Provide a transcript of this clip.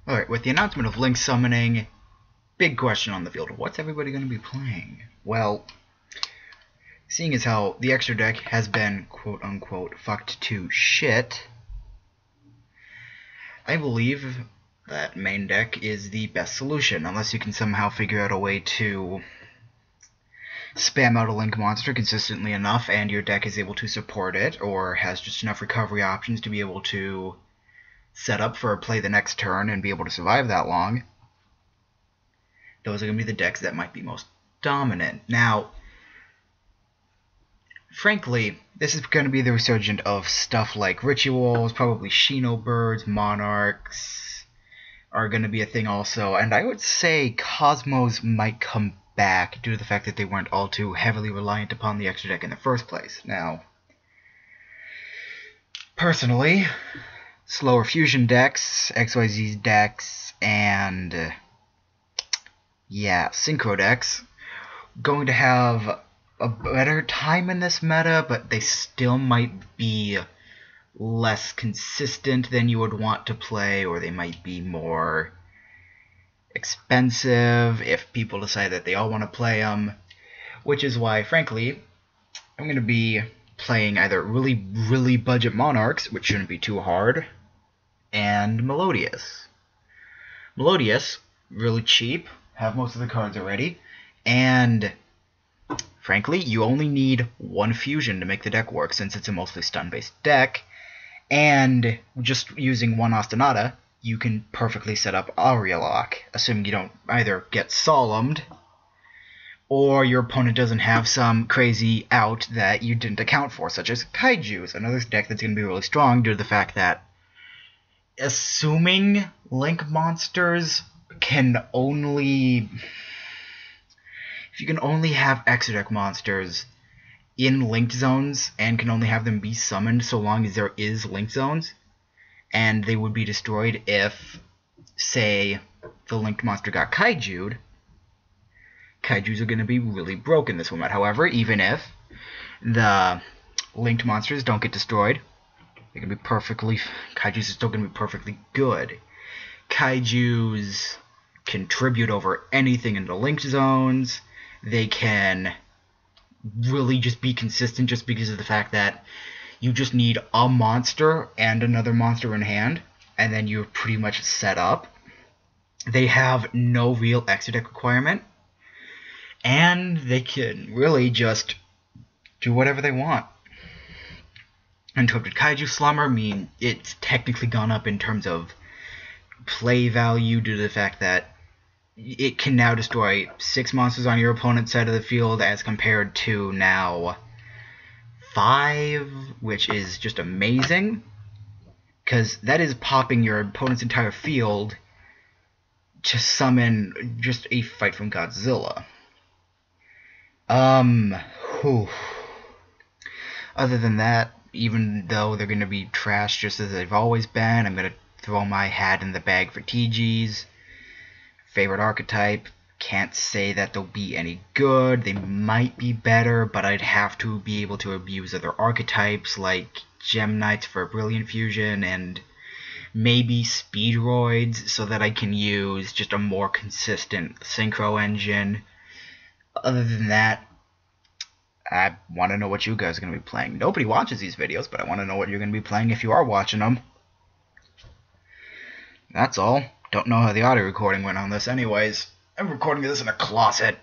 Alright, with the announcement of Link summoning, big question on the field. What's everybody going to be playing? Well, seeing as how the extra deck has been quote-unquote fucked to shit, I believe that main deck is the best solution, unless you can somehow figure out a way to spam out a Link monster consistently enough and your deck is able to support it, or has just enough recovery options to be able to set up for play the next turn and be able to survive that long. Those are going to be the decks that might be most dominant. Now, frankly, this is going to be the resurgent of stuff like rituals, probably Shino birds, monarchs are going to be a thing also, and I would say Cosmos might come back due to the fact that they weren't all too heavily reliant upon the extra deck in the first place. Now, personally, slower fusion decks, XYZ decks, and synchro decks going to have a better time in this meta, but they still might be less consistent than you would want to play, or they might be more expensive if people decide that they all want to play them, which is why, frankly, I'm going to be playing either really budget monarchs, which shouldn't be too hard, and Melodious. Melodious, really cheap, have most of the cards already, and frankly, you only need one fusion to make the deck work since it's a mostly stun-based deck, and just using one Ostinata, you can perfectly set up Aria Lock, assuming you don't either get Solemned, or your opponent doesn't have some crazy out that you didn't account for, such as Kaiju's, another deck that's going to be really strong due to the fact that assuming Link monsters can only... if you can only have extra deck monsters in linked zones and can only have them be summoned so long as there is linked zones, and they would be destroyed if, say, the linked monster got Kaiju'd, Kaijus are going to be really broken this format. However, even if the linked monsters don't get destroyed, they're going to be Kaijus are still going to be perfectly good. Kaijus contribute over anything in the linked zones. They can really just be consistent just because of the fact that you just need a monster and another monster in hand, and then you're pretty much set up. They have no real extra deck requirement, and they can really just do whatever they want. Interrupted Kaiju Slumber, it's technically gone up in terms of play value due to the fact that it can now destroy 6 monsters on your opponent's side of the field as compared to now 5, which is just amazing, because that is popping your opponent's entire field to summon just a fight from Godzilla. Other than that, even though they're going to be trash just as they've always been, I'm going to throw my hat in the bag for TGs. Favorite archetype, can't say that they'll be any good. They might be better, but I'd have to be able to abuse other archetypes like Gem Knights for Brilliant Fusion and maybe Speedroids so that I can use just a more consistent synchro engine. Other than that, I want to know what you guys are going to be playing. Nobody watches these videos, but I want to know what you're going to be playing if you are watching them. That's all. Don't know how the audio recording went on this anyways. I'm recording this in a closet.